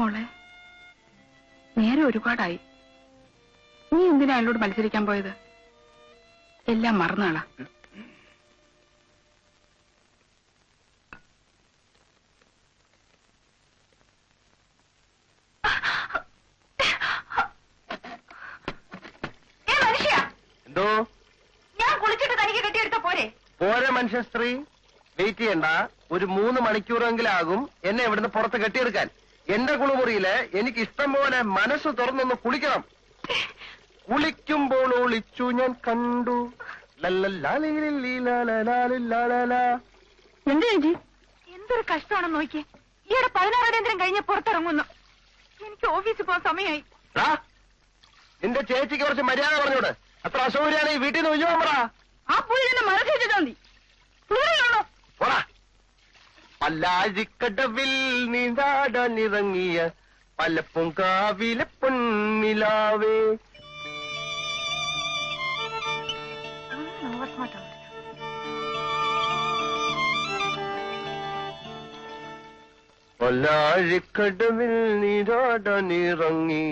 മോളെ, നേരെ ഒരുപാടായി. നീ എന്തിനാ അയാളോട് മത്സരിക്കാൻ പോയത്? എല്ലാം മറന്നാളാ. എന്തോ? ഞാൻ കുളിച്ചിട്ട് തനിക്ക് കെട്ടിയെടുത്ത പോരെ? പോരെ മനുഷ്യ സ്ത്രീ, വെയിറ്റ് ചെയ്യണ്ട. ഒരു 3 മണിക്കൂറെങ്കിലാകും എന്നെ ഇവിടുന്ന് പുറത്ത് കെട്ടിയെടുക്കാൻ. എന്റെ കുളിമുറിയില് എനിക്ക് ഇഷ്ടം പോലെ മനസ്സ് തുറന്നൊന്ന് കുളിക്കണം. കുളിക്കുമ്പോൾ ഒളിച്ചു ഞാൻ കണ്ടു. എന്ത് ചേച്ചി, എന്തൊരു കഷ്ടമാണെന്ന് നോക്കിയേ. ഈയിടെ 16 അടിയന്തരം കഴിഞ്ഞ പുറത്തിറങ്ങുന്നു. എനിക്ക് ഓഫീസിൽ പോകാൻ സമയമായി. നിന്റെ ചേച്ചിക്ക് കുറച്ച് മര്യാദ പറഞ്ഞോട്. അത്ര അസൗകര്യാണ് ഈ വീട്ടിൽ നിന്ന് ഒഴിഞ്ഞു പറ. ആ പുള്ളി തന്നെ മനസ്സിലാ മതി. പല്ലാഴിക്കടവിൽ നീന്താടാനിറങ്ങിയ പലപ്പുങ്കാവിലെ പൊന്നിലാവേ. പല്ലാഴിക്കടവിൽ നീരാടാനിറങ്ങി.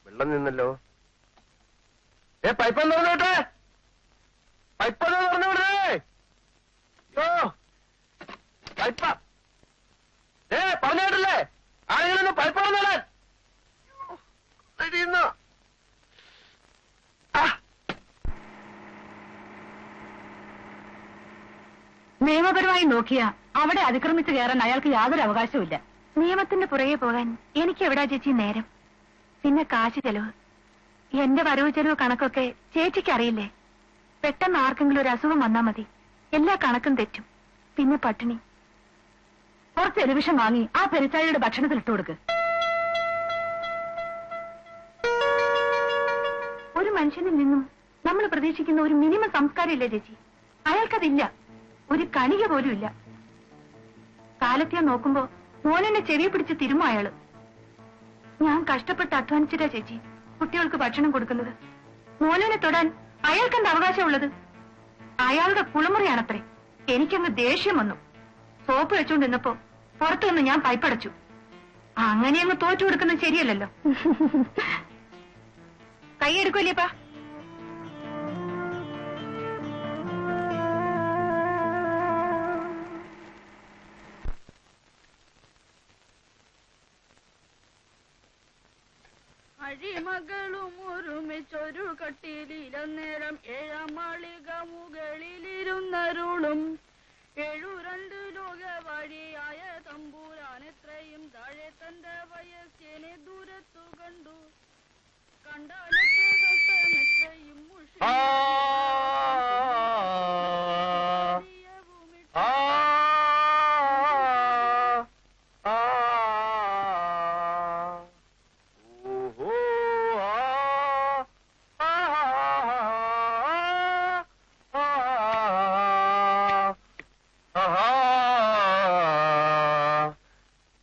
വെള്ളം നിന്നല്ലോ. പൈപ്പൊന്ന് തുറന്നോട്ടെ, പൈപ്പൊന്ന് തുറന്നുവിടേ. പൈപ്പ പറഞ്ഞിട്ടില്ലേ ആരെങ്കിലും പൈപ്പ് തുറന്നോളാൻ. നിയമപരമായി നോക്കിയ അവിടെ അതിക്രമിച്ചു കയറാൻ അയാൾക്ക് യാതൊരു അവകാശവുമില്ല. നിയമത്തിന്റെ പുറകെ പോകാൻ എനിക്ക് എവിടാ ചേച്ചി നേരം? പിന്നെ കാശ് ചെലവ്, എന്റെ വരവ് ചെലവ് കണക്കൊക്കെ ചേച്ചിക്ക് അറിയില്ലേ? പെട്ടെന്ന് ആർക്കെങ്കിലും ഒരു അസുഖം വന്നാ മതി, എല്ലാ കണക്കും തെറ്റും. പിന്നെ പട്ടിണി. കുറച്ച് ടെലിവിഷൻ വാങ്ങി ആ പെരിച്ചാഴിയുടെ ഭക്ഷണത്തിൽ ഇട്ടു കൊടുക്ക്. ഒരു മനുഷ്യനിൽ നിന്നും നമ്മൾ പ്രതീക്ഷിക്കുന്ന ഒരു മിനിമം സംസ്കാരം ഇല്ലേ ചേച്ചി? അയാൾക്കതില്ല, ഒരു കണിക പോലും ഇല്ല. കാലത്തെ നോക്കുമ്പോ മോനെന്നെ ചെവിയെ പിടിച്ച് തിരുമ അയാള്. ഞാൻ കഷ്ടപ്പെട്ട് അധ്വാനിച്ചിട്ടാ ചേച്ചി കുട്ടികൾക്ക് ഭക്ഷണം കൊടുക്കുന്നത്. മോനെ തൊടാൻ അയാൾക്കെന്ത് അവകാശമുള്ളത്? അയാളുടെ കുളിമുറിയാണത്രേ. എനിക്കങ്ങ് ദേഷ്യം വന്നു. സോപ്പ് വെച്ചുകൊണ്ടിരുന്നപ്പോ പുറത്തുനിന്ന് ഞാൻ പൈപ്പടച്ചു. അങ്ങനെ അങ്ങ് തോറ്റു കൊടുക്കുന്നത് ശരിയല്ലല്ലോ. കൈയെടുക്കൂല്ലേപ്പാ? അഴിമകളും ഒരുമിച്ചൊരു കട്ടിലിലന്നേരം 7 മാളിക മുകളിലിരുന്നരുളും 72 ലോക വഴിയായ തമ്പൂരാൻ എത്രയും താഴെ തന്റെ വയസ്സിനെ ദൂരത്തു കണ്ടു. കണ്ടാലത്തെ കഷ്ടമെത്രയും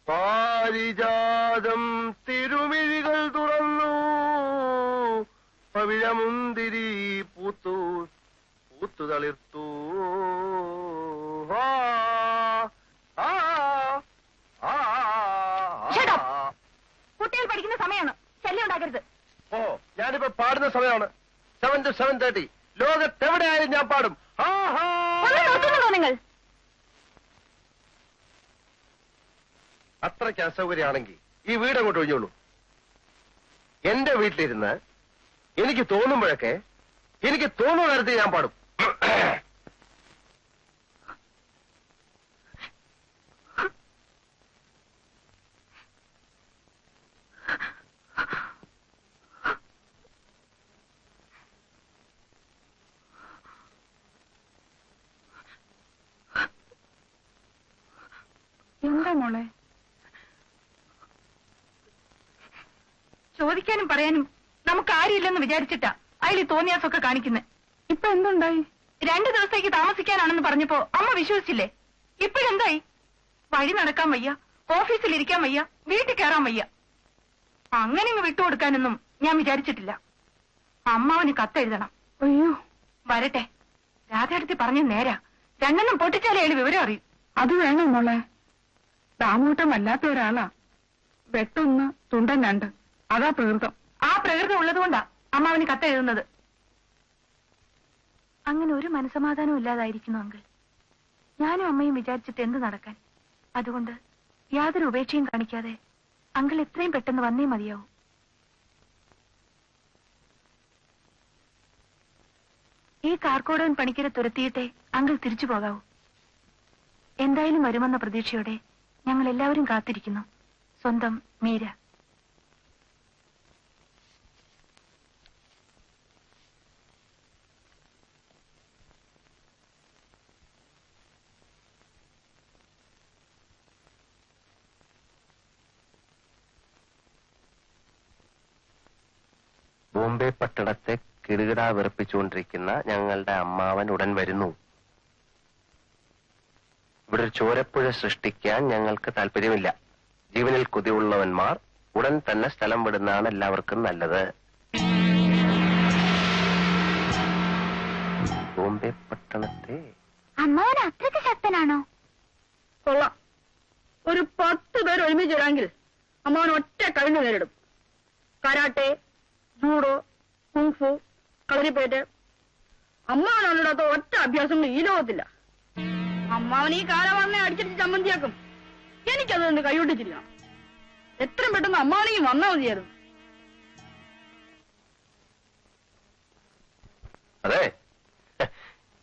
പാരിജാതം തിരുമിഴികൾ തുറന്നു, പവിഴമുന്തിരി പൂത്തു പൂത്തു തളിർത്തു. കുട്ടികൾ പഠിക്കുന്ന സമയമാണ്, ശല്യം ഉണ്ടാക്കരുത്. ഓ, ഞാനിപ്പോ പാടുന്ന സമയമാണ്. 7 to 7:30. ലോകത്തെവിടെയായാലും ഞാൻ പാടും. നിങ്ങൾ അത്രയ്ക്ക് അസൗകര്യമാണെങ്കിൽ ഈ വീട് അങ്ങോട്ട് ഒഴിഞ്ഞോളൂ. എന്റെ വീട്ടിലിരുന്ന് എനിക്ക് തോന്നുമ്പോഴൊക്കെ എനിക്ക് തോന്നുന്ന തരത്തിൽ ഞാൻ പാടും. എന്താ മോളെ? ചോദിക്കാനും പറയാനും നമുക്ക് ആരുമില്ലെന്ന് വിചാരിച്ചിട്ടാ അയാൾ ഈ തോന്നിയാസൊക്കെ കാണിക്കുന്നത്. ഇപ്പൊ എന്തുണ്ടായി? 2 ദിവസത്തേക്ക് താമസിക്കാനാണെന്ന് പറഞ്ഞപ്പോ അമ്മ വിശ്വസിച്ചില്ലേ? ഇപ്പോഴെന്തായി? വഴി നടക്കാൻ വയ്യ, ഓഫീസിലിരിക്കാൻ വയ്യ, വീട്ടിൽ കയറാൻ വയ്യ. അങ്ങനെ ഇങ്ങ് വിട്ടുകൊടുക്കാനൊന്നും ഞാൻ വിചാരിച്ചിട്ടില്ല. അമ്മാവന് കത്തെഴുതണം. അയ്യോ, വരട്ടെ. രാധയെടുത്ത് പറഞ്ഞ നേരാ. 2 പൊട്ടിച്ചാലേ അയാൾ വിവരം അറിയും. അത് വേണം മോളെ. ദാമൂട്ടം വല്ലാത്ത ഒരാളാ. വെട്ടൊന്ന് തുണ്ടൻ രണ്ട്. അതാ പ്രകൃതം. ആ പ്രകൃതം ഉള്ളതുകൊണ്ടാ അമ്മാവന് കത്തെഴുതുന്നത്. അങ്ങനെ ഒരു മനസമാധാനവും ഇല്ലാതായിരിക്കുന്നു അങ്കിൾ. ഞാനും അമ്മയും വിചാരിച്ചിട്ട് എന്ത് നടക്കാൻ? അതുകൊണ്ട് യാതൊരു ഉപേക്ഷയും കാണിക്കാതെ അങ്കിൾ എത്രയും പെട്ടെന്ന് വന്നേ മതിയാവും. ഈ കാർക്കോടകൻ പണിക്കരെ തുരത്തിയിട്ടേ അങ്കിൾ തിരിച്ചു പോകാവൂ. എന്തായാലും വരുമെന്ന പ്രതീക്ഷയോടെ ഞങ്ങൾ എല്ലാവരും കാത്തിരിക്കുന്നു. സ്വന്തം മീര. ബോംബെ പട്ടണത്തെ കിടുകിട വിറപ്പിച്ചുകൊണ്ടിരിക്കുന്ന ഞങ്ങളുടെ അമ്മാവൻ ഉടൻ വരുന്നു. ഇവിടെ ഒരു ചോരപ്പുഴ സൃഷ്ടിക്കാൻ ഞങ്ങൾക്ക് താല്പര്യമില്ല. ജീവനിൽ കൊതിയുള്ളവന്മാർ ഉടൻ തന്നെ സ്ഥലം വിടുന്നതാണ് എല്ലാവർക്കും നല്ലത്. ബോംബെ പട്ടണത്തെ അമ്മാവൻ അത്രയ്ക്ക് ശക്തനാണോ? കൊള്ളാം. ഒരു 10 പേർ ഒരുമിച്ച് വരാമെങ്കിൽ അമ്മാവൻ ഒറ്റ കഴിഞ്ഞു നേരിടും. Karate, judo, kung fu, kalaripayattu. അമ്മാവനല്ലാത്ത ഒറ്റ അഭ്യാസങ്ങൾ ഈ ലോകത്തില്ല. അമ്മാവൻ ഈ കാലവർണ്ണെ അടിച്ചിട്ട് ചമ്മന്തിയാക്കും. എനിക്കതുകൊണ്ട് കൈയൊട്ടിച്ചില്ല. എത്രയും പെട്ടെന്ന് അമ്മാവനെയും വന്നാൽ മതിയായിരുന്നു. അതെ,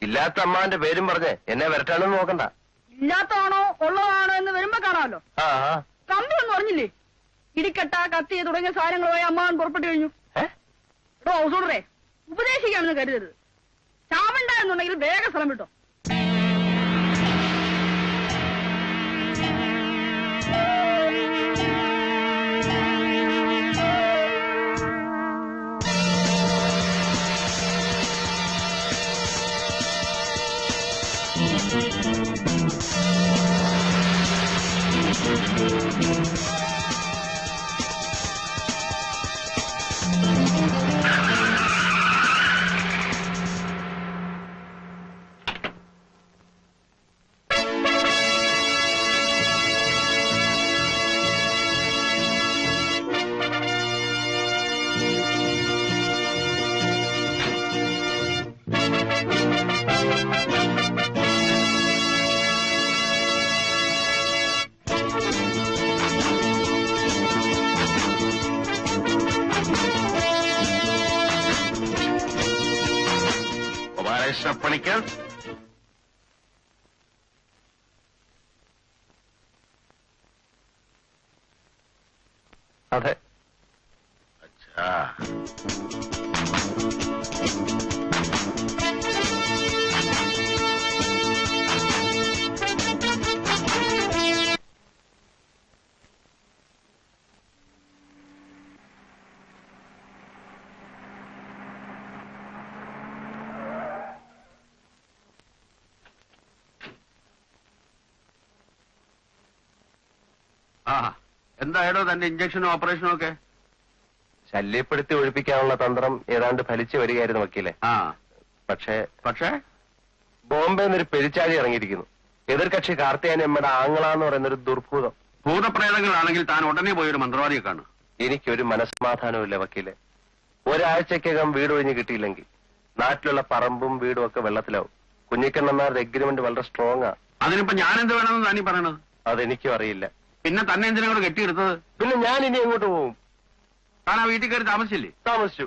ഇല്ലാത്ത അമ്മാവന്റെ പേരും പറഞ്ഞ് എന്നെ വരട്ടാണെന്ന് നോക്കണ്ട. ഇല്ലാത്തതാണോ ഉള്ളതാണോ എന്ന് വരുമ്പോ കാണാമല്ലോ. ആ കമ്പി ഒന്നും അറിഞ്ഞില്ലേ? ഇടിക്കട്ട, കത്തി തുടങ്ങിയ സാധനങ്ങളുമായി അമ്മാവൻ പുറപ്പെട്ടു കഴിഞ്ഞു. എടോ ഹൗസോണറെ, ഉപദേശിക്കാമെന്ന് കരുതരുത്. ചാവണ്ട എന്നുണ്ടെങ്കിൽ വേഗം സ്ഥലം വിട്ടോ. പണിക്കർ, അതെ. അച്ഛാ, എന്തായാലോ തന്റെ ഇഞ്ചക്ഷനും ഓപ്പറേഷനും ഒക്കെ? ശല്യപ്പെടുത്തി ഒഴിപ്പിക്കാനുള്ള തന്ത്രം ഏതാണ്ട് ഫലിച്ചു വരികയായിരുന്നു വക്കീലെ. പക്ഷേ ബോംബെ എന്നൊരു പെരിച്ചാഴി ഇറങ്ങിയിരിക്കുന്നു. എതിർകക്ഷി കാർത്തിയാനിയമ്മയുടെ ആങ്ങളാന്ന് പറയുന്നൊരു ദുർഭൂതം. ഭൂതപ്രേതങ്ങളാണെങ്കിൽ താൻ ഉടനെ പോയൊരു മന്ത്രവാദിയെ കാണും. എനിക്കൊരു മനസ്സമാധാനമില്ല വക്കീലെ. ഒരാഴ്ചക്കകം വീട് ഒഴിഞ്ഞ് കിട്ടിയില്ലെങ്കിൽ നാട്ടിലുള്ള പറമ്പും വീടും ഒക്കെ വെള്ളത്തിലാവും. കുഞ്ഞിക്കണ്ണന്മാരുടെ എഗ്രിമെന്റ് വളരെ സ്ട്രോങ് ആ. അതിനിപ്പോ ഞാൻ എന്ത് വേണമെന്ന് താനീ പറയണത്? അതെനിക്കും അറിയില്ല. പിന്നെ തന്നെ എന്തിനാ കൂടെ കെട്ടിയെടുത്തത്? പിന്നെ ഞാൻ ഇനി എങ്ങോട്ട് പോകും? താൻ ആ വീട്ടിൽ കയറി താമസിച്ചില്ലേ? താമസിച്ചു.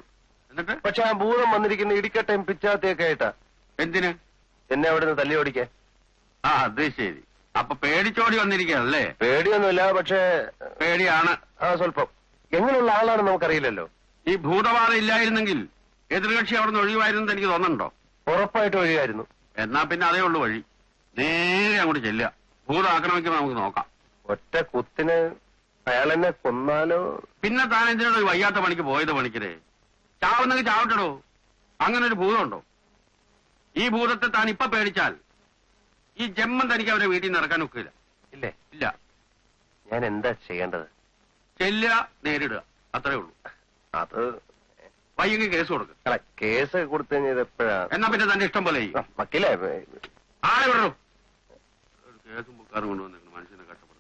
എന്നിട്ട്? പക്ഷെ ആ ഭൂതം വന്നിരിക്കുന്ന ഇടിക്കട്ടയും പിച്ചാത്തിയൊക്കെ ആയിട്ടാ. എന്തിന്? എന്നെ അവിടെ നിന്ന് തല്ലി ഓടിക്കാൻ. അത് ശരി. അപ്പൊ പേടിച്ചോടി വന്നിരിക്കുകയല്ലേ? പേടിയൊന്നുമില്ല, പക്ഷേ പേടിയാണ്. സ്വല്പം. എങ്ങനെയുള്ള ആളാണെന്ന് നമുക്കറിയില്ലല്ലോ. ഈ ഭൂതബാധ ഇല്ലായിരുന്നെങ്കിൽ എതിർകക്ഷി അവിടെ നിന്ന് ഒഴിവായിരുന്നു എനിക്ക് തോന്നുന്നുണ്ടോ? ഉറപ്പായിട്ട് ഒഴിവായിരുന്നു. എന്നാ പിന്നെ അതേ ഉള്ളു വഴി. നേരെ അങ്ങോട്ട് ചെല്ലുക. ഭൂതം ആക്രമിക്കുമ്പോ നമുക്ക് നോക്കാം. ഒറ്റ കുത്തിന് അയാളെന്നെ കൊന്നാലോ? പിന്നെ താൻ എന്തിനാണ് ഒരു വയ്യാത്ത പണിക്ക് പോയത്? പണിക്കരെ ചാവുന്നെങ്കിൽ ചാവട്ടടോ. അങ്ങനെ ഒരു ഭൂതമുണ്ടോ? ഈ ഭൂതത്തെ താൻ ഇപ്പൊ പേടിച്ചാൽ ഈ ജന്മം തനിക്ക് അവരെ വീട്ടിൽ നിന്ന് ഇറക്കാൻ ഒക്കില്ല. ഇല്ലേ? ഇല്ല. ഞാൻ എന്താ ചെയ്യേണ്ടത്? ചെല്ലുക, നേരിടുക, അത്രേ ഉള്ളൂ. അത് വയ്യെങ്കിൽ കേസ് കൊടുക്കുക. അല്ല, കേസ് കൊടുത്തു കഴിഞ്ഞത് എപ്പോഴാ? എന്നാ പിന്നെ തന്റെ ഇഷ്ടം പോലെ ചെയ്യും. വക്കീലേ, ആളെ വിടണോ? കേസും ബുക്കാറും കൊണ്ടുവന്നിരുന്നു മനുഷ്യനെ കഷ്ടപ്പെട്ടു.